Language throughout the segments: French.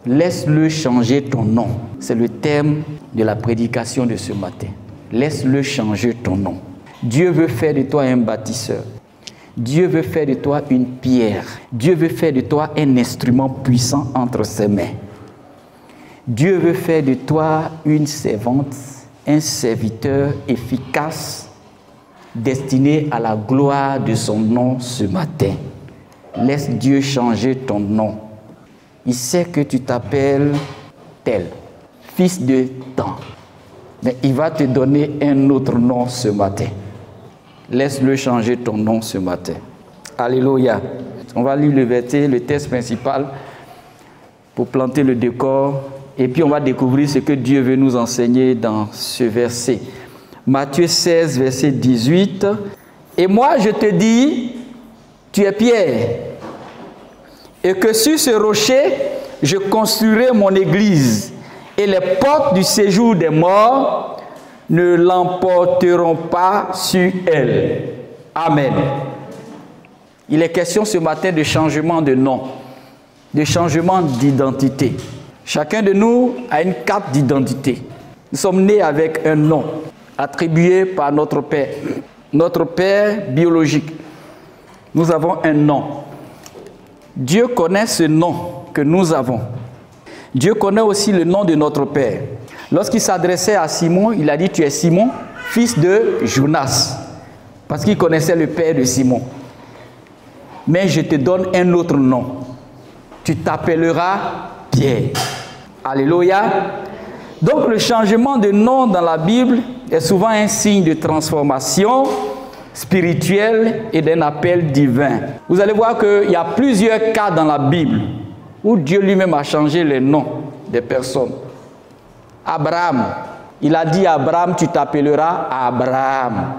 Laisse-le changer ton nom. C'est le thème de la prédication de ce matin. Laisse-le changer ton nom. Dieu veut faire de toi un bâtisseur. Dieu veut faire de toi une pierre. Dieu veut faire de toi un instrument puissant entre ses mains. Dieu veut faire de toi une servante, un serviteur efficace, destiné à la gloire de son nom ce matin. Laisse Dieu changer ton nom. Il sait que tu t'appelles tel, fils de temps. Mais il va te donner un autre nom ce matin. Laisse-le changer ton nom ce matin. Alléluia. On va lire le texte principal pour planter le décor. Et puis on va découvrir ce que Dieu veut nous enseigner dans ce verset. Matthieu 16, verset 18. Et moi je te dis, tu es Pierre, et que sur ce rocher, je construirai mon église, et les portes du séjour des morts ne l'emporteront pas sur elle. Amen. Il est question ce matin de changement de nom, de changement d'identité. Chacun de nous a une carte d'identité. Nous sommes nés avec un nom attribué par notre père biologique. Nous avons un nom. Dieu connaît ce nom que nous avons. Dieu connaît aussi le nom de notre père. Lorsqu'il s'adressait à Simon, il a dit, tu es Simon, fils de Jonas, parce qu'il connaissait le père de Simon. Mais je te donne un autre nom. Tu t'appelleras Pierre. Alléluia. Donc le changement de nom dans la Bible est souvent un signe de transformation spirituelle et d'un appel divin. Vous allez voir qu'il y a plusieurs cas dans la Bible où Dieu lui-même a changé les noms des personnes. Abraham, il a dit à Abraham, tu t'appelleras Abraham.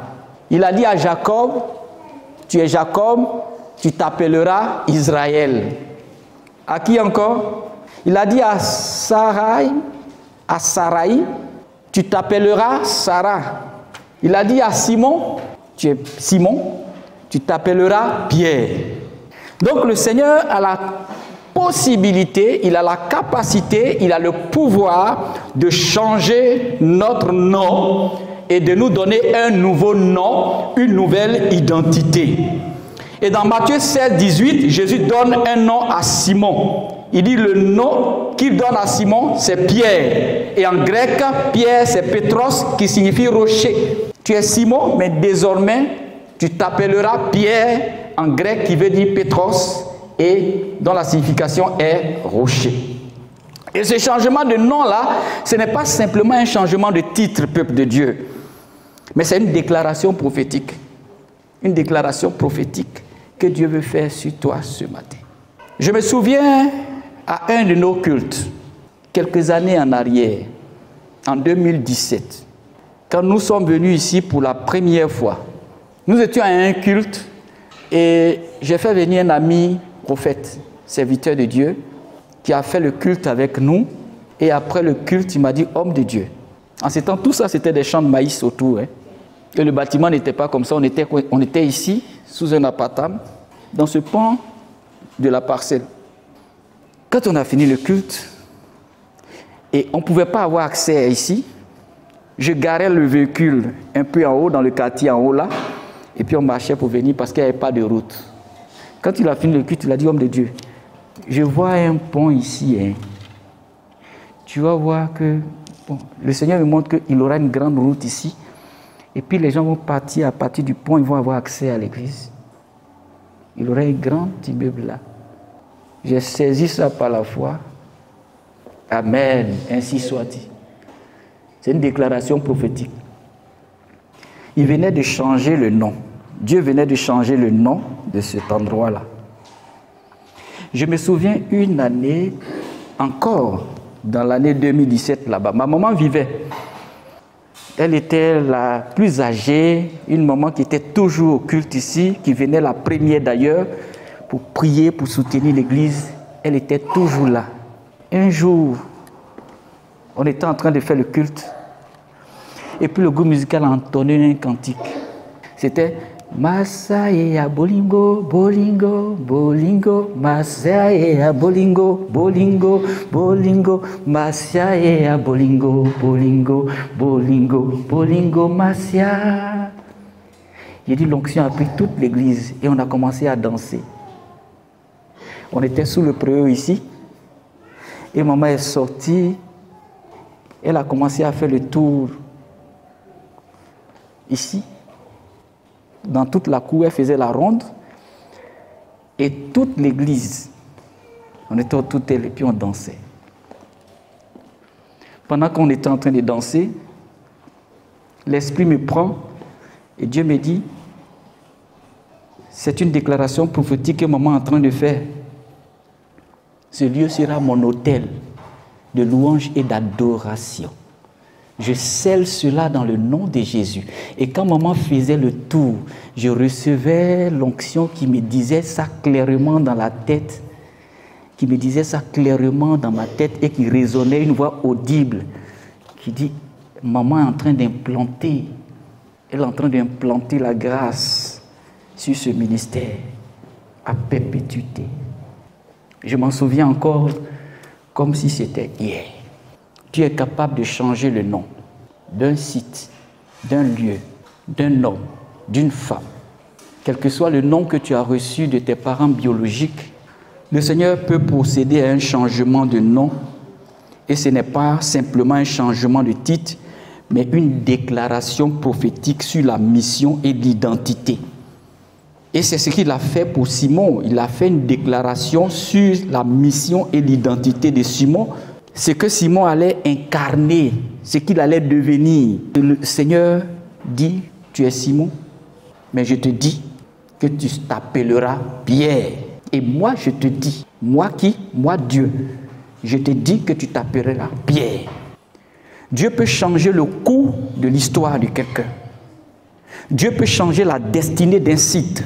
Il a dit à Jacob, tu es Jacob, tu t'appelleras Israël. À qui encore? Il a dit à Sarai, tu t'appelleras Sarah. Il a dit à Simon, tu es Simon, tu t'appelleras Pierre. Donc le Seigneur a la possibilité, il a la capacité, il a le pouvoir de changer notre nom et de nous donner un nouveau nom, une nouvelle identité. Et dans Matthieu 16, 18, Jésus donne un nom à Simon. Il dit le nom qu'il donne à Simon, c'est Pierre. Et en grec, Pierre, c'est Pétros, qui signifie rocher. Tu es Simon, mais désormais, tu t'appelleras Pierre, en grec, qui veut dire Pétros, et dont la signification est rocher. Et ce changement de nom-là, ce n'est pas simplement un changement de titre, peuple de Dieu, mais c'est une déclaration prophétique. Une déclaration prophétique que Dieu veut faire sur toi ce matin. Je me souviens à un de nos cultes, quelques années en arrière, en 2017, quand nous sommes venus ici pour la première fois. Nous étions à un culte et j'ai fait venir un ami prophète, serviteur de Dieu, qui a fait le culte avec nous. Et après le culte, il m'a dit, homme de Dieu. En ce temps, tout ça, c'était des champs de maïs autour. Et le bâtiment n'était pas comme ça. On était ici, sous un appartement, dans ce pan de la parcelle. Quand on a fini le culte, et on ne pouvait pas avoir accès ici, je garais le véhicule un peu en haut, dans le quartier en haut là, et puis on marchait pour venir parce qu'il n'y avait pas de route. Quand il a fini le culte, il a dit, homme de Dieu, je vois un pont ici. Tu vas voir que bon, le Seigneur me montre qu'il aura une grande route ici. Et puis les gens vont partir à partir du pont, ils vont avoir accès à l'église. Il aura un grand immeuble là. J'ai saisi ça par la foi. Amen, ainsi soit-il. C'est une déclaration prophétique. Il venait de changer le nom. Dieu venait de changer le nom de cet endroit-là. Je me souviens une année, encore dans l'année 2017 là-bas, ma maman vivait. Elle était la plus âgée, une maman qui était toujours au culte ici, qui venait la première d'ailleurs pour prier, pour soutenir l'église. Elle était toujours là. Un jour, on était en train de faire le culte et puis le groupe musical a entonné un cantique. C'était Masaya bolingo, bolingo, bolingo, masaya bolingo, bolingo, bolingo, masaya bolingo, bolingo, bolingo, bolingo, masia. J'ai dit l'onction a pris toute l'église et on a commencé à danser. On était sous le préau ici et maman est sortie. Elle a commencé à faire le tour ici. Dans toute la cour, elle faisait la ronde. Et toute l'église, on était autour d'elle et puis on dansait. Pendant qu'on était en train de danser, l'Esprit me prend et Dieu me dit, c'est une déclaration prophétique que maman est en train de faire. Ce lieu sera mon autel de louange et d'adoration. Je scelle cela dans le nom de Jésus. Et quand maman faisait le tour, je recevais l'onction qui me disait ça clairement dans la tête, qui me disait ça clairement dans ma tête et qui résonnait une voix audible qui dit, maman est en train d'implanter, elle est en train d'implanter la grâce sur ce ministère à perpétuité. Je m'en souviens encore comme si c'était hier. Tu es capable de changer le nom d'un site, d'un lieu, d'un homme, d'une femme. Quel que soit le nom que tu as reçu de tes parents biologiques, le Seigneur peut procéder à un changement de nom. Et ce n'est pas simplement un changement de titre, mais une déclaration prophétique sur la mission et l'identité. Et c'est ce qu'il a fait pour Simon. Il a fait une déclaration sur la mission et l'identité de Simon. Ce que Simon allait incarner, ce qu'il allait devenir. Le Seigneur dit, tu es Simon, mais je te dis que tu t'appelleras Pierre. Et moi, je te dis, moi qui? Moi Dieu. Je te dis que tu t'appelleras Pierre. Dieu peut changer le cours de l'histoire de quelqu'un. Dieu peut changer la destinée d'un site.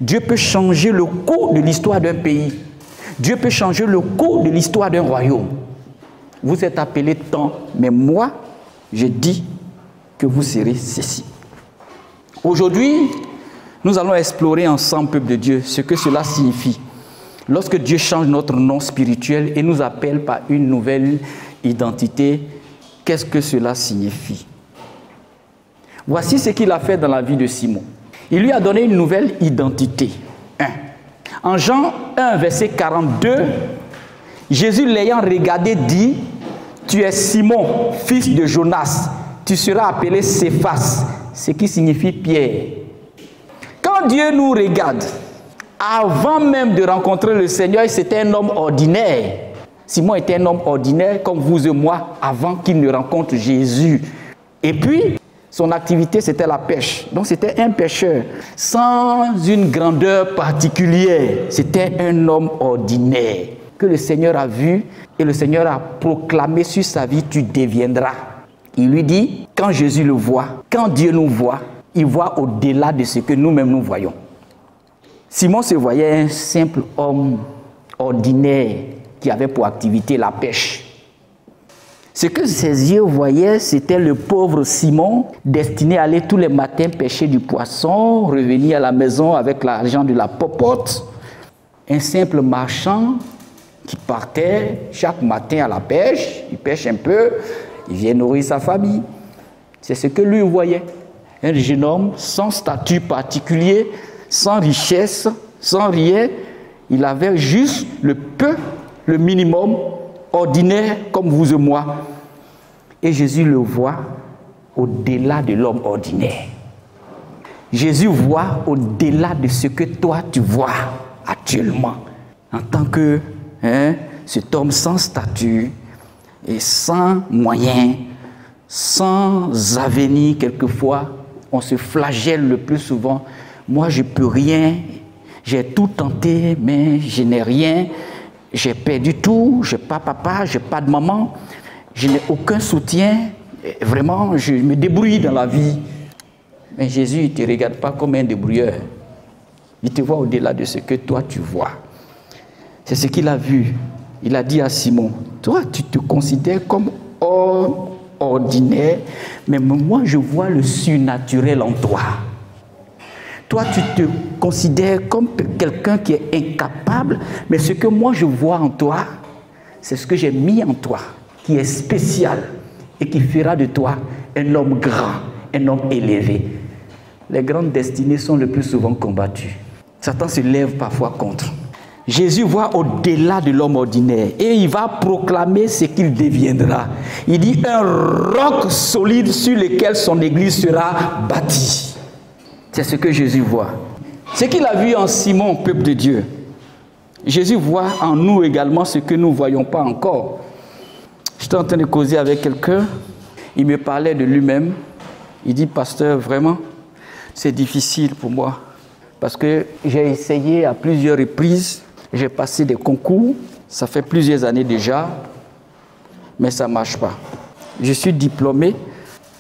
Dieu peut changer le cours de l'histoire d'un pays. Dieu peut changer le cours de l'histoire d'un royaume. Vous êtes appelés tant, mais moi, je dis que vous serez ceci. Aujourd'hui, nous allons explorer ensemble, peuple de Dieu, ce que cela signifie. Lorsque Dieu change notre nom spirituel et nous appelle par une nouvelle identité, qu'est-ce que cela signifie? Voici ce qu'il a fait dans la vie de Simon. Il lui a donné une nouvelle identité. En Jean 1, verset 42, Jésus l'ayant regardé dit, tu es Simon, fils de Jonas, tu seras appelé Céphas, ce qui signifie Pierre. Quand Dieu nous regarde, avant même de rencontrer le Seigneur, c'était un homme ordinaire. Simon était un homme ordinaire comme vous et moi avant qu'il ne rencontre Jésus. Et puis, son activité, c'était la pêche. Donc, c'était un pêcheur sans une grandeur particulière. C'était un homme ordinaire que le Seigneur a vu et le Seigneur a proclamé sur sa vie, tu deviendras. Il lui dit, quand Jésus le voit, quand Dieu nous voit, il voit au-delà de ce que nous-mêmes nous voyons. Simon se voyait un simple homme ordinaire qui avait pour activité la pêche. Ce que ses yeux voyaient, c'était le pauvre Simon, destiné à aller tous les matins pêcher du poisson, revenir à la maison avec l'argent de la popote. Un simple marchand qui partait chaque matin à la pêche, il pêche un peu, il vient nourrir sa famille. C'est ce que lui voyait. Un jeune homme sans statut particulier, sans richesse, sans rien. Il avait juste le peu, le minimum, ordinaire comme vous et moi. Et Jésus le voit au-delà de l'homme ordinaire. Jésus voit au-delà de ce que toi tu vois actuellement. En tant que cet homme sans statut et sans moyens, sans avenir quelquefois, on se flagelle le plus souvent. Moi je ne peux rien, j'ai tout tenté mais je n'ai rien. J'ai perdu tout, je n'ai pas papa, je n'ai pas de maman, je n'ai aucun soutien. Vraiment, je me débrouille dans la vie. Mais Jésus, il ne te regarde pas comme un débrouilleur. Il te voit au-delà de ce que toi tu vois. C'est ce qu'il a vu. Il a dit à Simon, toi tu te considères comme homme ordinaire, mais moi je vois le surnaturel en toi. Toi, tu te considères comme quelqu'un qui est incapable, mais ce que moi je vois en toi, c'est ce que j'ai mis en toi, qui est spécial et qui fera de toi un homme grand, un homme élevé. Les grandes destinées sont le plus souvent combattues. Satan se lève parfois contre. Jésus voit au-delà de l'homme ordinaire et il va proclamer ce qu'il deviendra. Il dit un roc solide sur lequel son église sera bâtie. C'est ce que Jésus voit. Ce qu'il a vu en Simon, peuple de Dieu, Jésus voit en nous également ce que nous ne voyons pas encore. J'étais en train de causer avec quelqu'un, il me parlait de lui-même. Il dit, pasteur, vraiment, c'est difficile pour moi parce que j'ai essayé à plusieurs reprises, j'ai passé des concours, ça fait plusieurs années déjà, mais ça ne marche pas. Je suis diplômé,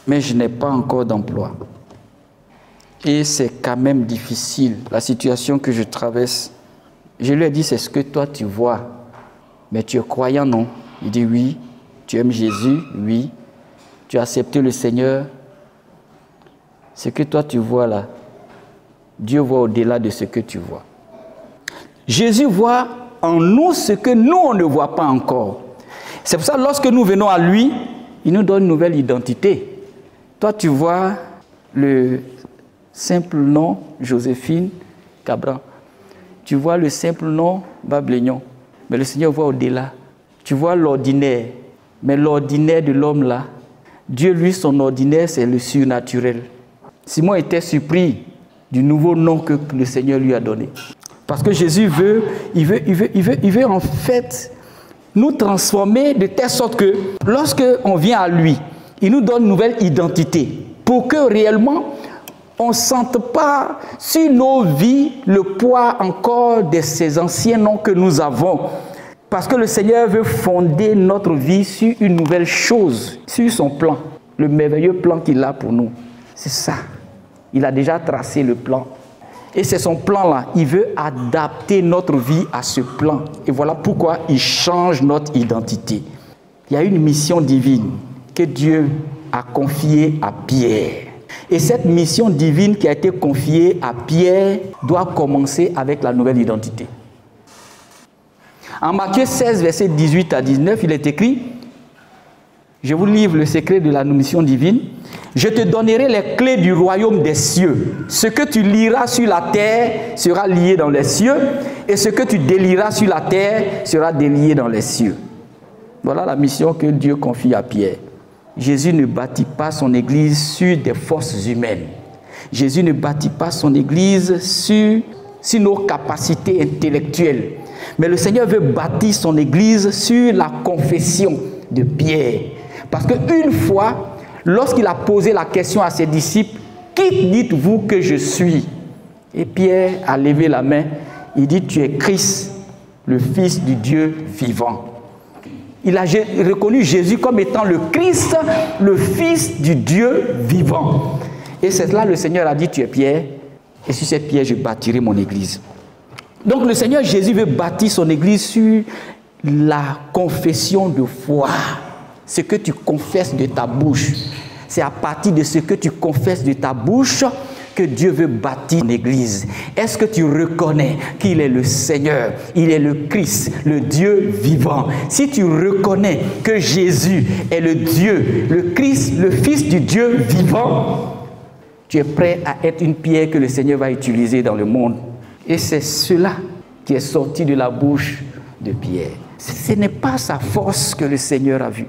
mais je n'ai pas encore d'emploi. Et c'est quand même difficile, la situation que je traverse. Je lui ai dit, c'est ce que toi tu vois. Mais tu es croyant, non? Il dit oui. Tu aimes Jésus? Oui. Tu as accepté le Seigneur? Ce que toi tu vois là, Dieu voit au-delà de ce que tu vois. Jésus voit en nous ce que nous, on ne voit pas encore. C'est pour ça que lorsque nous venons à lui, il nous donne une nouvelle identité. Toi, tu vois le simple nom Joséphine Cabran. Tu vois le simple nom Bablignon. Mais le Seigneur voit au-delà. Tu vois l'ordinaire. Mais l'ordinaire de l'homme là, Dieu, lui, son ordinaire, c'est le surnaturel. Simon était surpris du nouveau nom que le Seigneur lui a donné. Parce que Jésus veut en fait nous transformer de telle sorte que lorsque on vient à lui, il nous donne une nouvelle identité pour que réellement on ne sente pas sur nos vies le poids encore de ces anciens noms que nous avons. Parce que le Seigneur veut fonder notre vie sur une nouvelle chose, sur son plan, le merveilleux plan qu'il a pour nous. C'est ça. Il a déjà tracé le plan. Et c'est son plan-là. Il veut adapter notre vie à ce plan. Et voilà pourquoi il change notre identité. Il y a une mission divine que Dieu a confiée à Pierre. Et cette mission divine qui a été confiée à Pierre doit commencer avec la nouvelle identité. En Matthieu 16, verset 18 à 19, il est écrit, je vous livre le secret de la mission divine, je te donnerai les clés du royaume des cieux. Ce que tu lieras sur la terre sera lié dans les cieux, et ce que tu délieras sur la terre sera délié dans les cieux. Voilà la mission que Dieu confie à Pierre. Jésus ne bâtit pas son église sur des forces humaines. Jésus ne bâtit pas son église sur nos capacités intellectuelles. Mais le Seigneur veut bâtir son église sur la confession de Pierre. Parce qu'une fois, lorsqu'il a posé la question à ses disciples, « Qui dites-vous que je suis ?» Et Pierre a levé la main, il dit, « Tu es Christ, le Fils du Dieu vivant. » Il a reconnu Jésus comme étant le Christ, le Fils du Dieu vivant. Et c'est là le Seigneur a dit, tu es Pierre, et sur cette pierre, je bâtirai mon église. Donc le Seigneur Jésus veut bâtir son église sur la confession de foi. Ce que tu confesses de ta bouche. C'est à partir de ce que tu confesses de ta bouche que Dieu veut bâtir son église. Est-ce que tu reconnais qu'il est le Seigneur, il est le Christ, le Dieu vivant? Si tu reconnais que Jésus est le Dieu, le Christ, le Fils du Dieu vivant, tu es prêt à être une pierre que le Seigneur va utiliser dans le monde. Et c'est cela qui est sorti de la bouche de Pierre. Ce n'est pas sa force que le Seigneur a vue.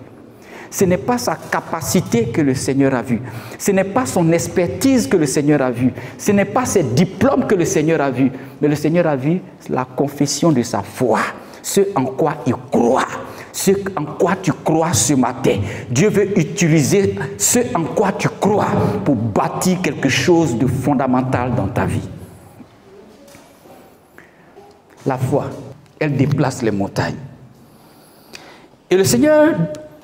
Ce n'est pas sa capacité que le Seigneur a vu. Ce n'est pas son expertise que le Seigneur a vu. Ce n'est pas ses diplômes que le Seigneur a vu. Mais le Seigneur a vu la confession de sa foi. Ce en quoi il croit. Ce en quoi tu crois ce matin. Dieu veut utiliser ce en quoi tu crois pour bâtir quelque chose de fondamental dans ta vie. La foi, elle déplace les montagnes. Et le Seigneur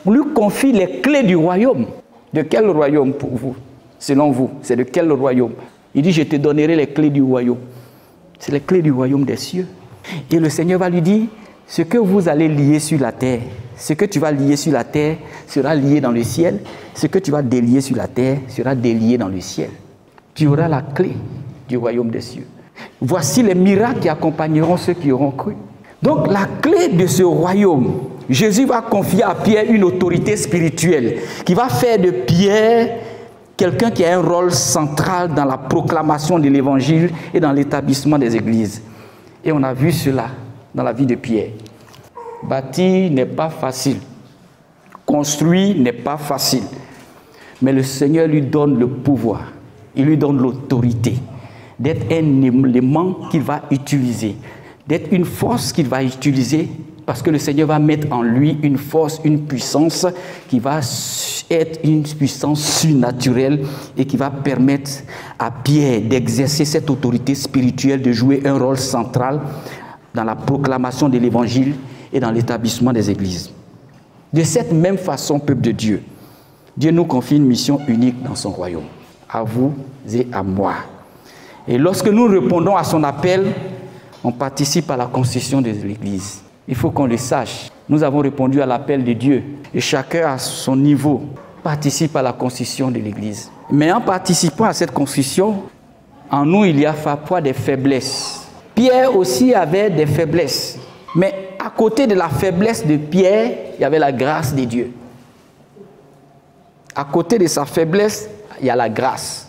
lui confie les clés du royaume. De quel royaume pour vous? Selon vous, c'est de quel royaume? Il dit, je te donnerai les clés du royaume. C'est les clés du royaume des cieux. Et le Seigneur va lui dire, ce que vous allez lier sur la terre, ce que tu vas lier sur la terre sera lié dans le ciel. Ce que tu vas délier sur la terre sera délié dans le ciel. Tu auras la clé du royaume des cieux. Voici les miracles qui accompagneront ceux qui auront cru. Donc la clé de ce royaume, Jésus va confier à Pierre une autorité spirituelle qui va faire de Pierre quelqu'un qui a un rôle central dans la proclamation de l'évangile et dans l'établissement des églises. Et on a vu cela dans la vie de Pierre. Bâtir n'est pas facile. Construire n'est pas facile. Mais le Seigneur lui donne le pouvoir. Il lui donne l'autorité d'être un élément qu'il va utiliser, d'être une force qu'il va utiliser, parce que le Seigneur va mettre en lui une force, une puissance qui va être une puissance surnaturelle et qui va permettre à Pierre d'exercer cette autorité spirituelle, de jouer un rôle central dans la proclamation de l'évangile et dans l'établissement des églises. De cette même façon, peuple de Dieu, Dieu nous confie une mission unique dans son royaume, à vous et à moi. Et lorsque nous répondons à son appel, on participe à la construction de l'Église. Il faut qu'on le sache. Nous avons répondu à l'appel de Dieu et chacun à son niveau participe à la construction de l'Église. Mais en participant à cette construction, en nous, il y a parfois des faiblesses. Pierre aussi avait des faiblesses. Mais à côté de la faiblesse de Pierre, il y avait la grâce de Dieu. À côté de sa faiblesse, il y a la grâce.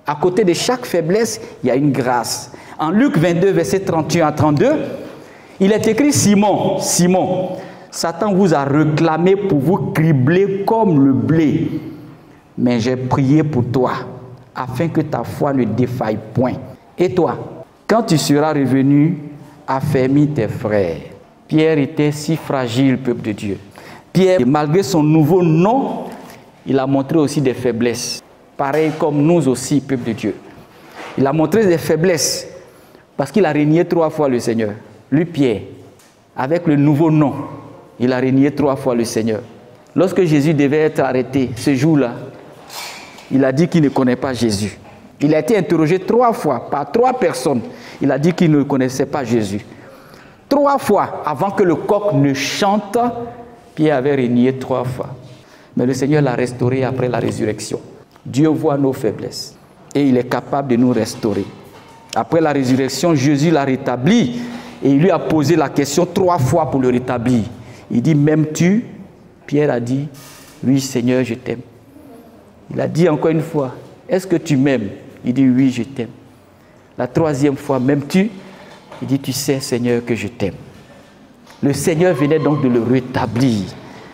À côté de chaque faiblesse, il y a une grâce. En Luc 22, verset 31 à 32, il est écrit: Simon, Simon, Satan vous a réclamé pour vous cribler comme le blé. Mais j'ai prié pour toi, afin que ta foi ne défaille point. Et toi, quand tu seras revenu, affermis tes frères. Pierre était si fragile, peuple de Dieu. Pierre, malgré son nouveau nom, il a montré aussi des faiblesses. Pareil comme nous aussi, peuple de Dieu. Il a montré des faiblesses parce qu'il a régné 3 fois le Seigneur. Lui, Pierre, avec le nouveau nom, il a régné 3 fois le Seigneur. Lorsque Jésus devait être arrêté, ce jour-là, il a dit qu'il ne connaît pas Jésus. Il a été interrogé 3 fois par 3 personnes. Il a dit qu'il ne connaissait pas Jésus. 3 fois avant que le coq ne chante, Pierre avait régné 3 fois. Mais le Seigneur l'a restauré après la résurrection. Dieu voit nos faiblesses et il est capable de nous restaurer. Après la résurrection, Jésus l'a rétabli et il lui a posé la question 3 fois pour le rétablir. Il dit: m'aimes-tu? Pierre a dit: oui, Seigneur, je t'aime. Il a dit encore une fois: est-ce que tu m'aimes? Il dit: oui, je t'aime. La 3e fois: m'aimes-tu? Il dit: tu sais, Seigneur, que je t'aime. Le Seigneur venait donc de le rétablir.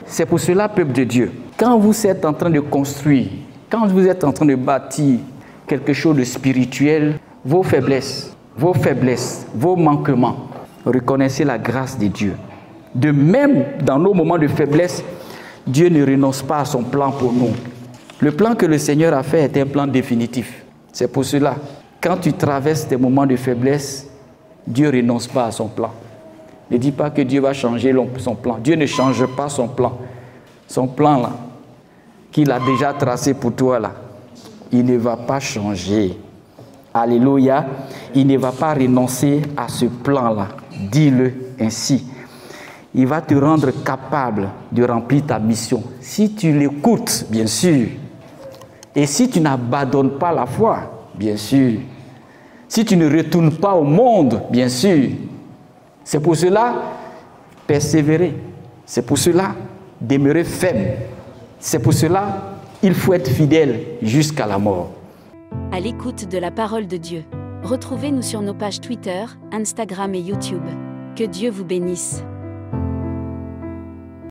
C'est pour cela, peuple de Dieu, quand vous êtes en train de construire, quand vous êtes en train de bâtir quelque chose de spirituel, vos faiblesses, vos manquements, reconnaissez la grâce de Dieu. De même, dans nos moments de faiblesse, Dieu ne renonce pas à son plan pour nous. Le plan que le Seigneur a fait est un plan définitif. C'est pour cela, quand tu traverses des moments de faiblesse, Dieu ne renonce pas à son plan. Ne dis pas que Dieu va changer son plan. Dieu ne change pas son plan. Son plan là, qu'il a déjà tracé pour toi là, il ne va pas changer. Alléluia. Il ne va pas renoncer à ce plan là. Dis-le ainsi. Il va te rendre capable de remplir ta mission. Si tu l'écoutes, bien sûr. Et si tu n'abandonnes pas la foi, bien sûr. Si tu ne retournes pas au monde, bien sûr. C'est pour cela, persévérer. C'est pour cela, demeurer ferme. C'est pour cela, il faut être fidèle jusqu'à la mort. À l'écoute de la parole de Dieu. Retrouvez-nous sur nos pages Twitter, Instagram et YouTube. Que Dieu vous bénisse.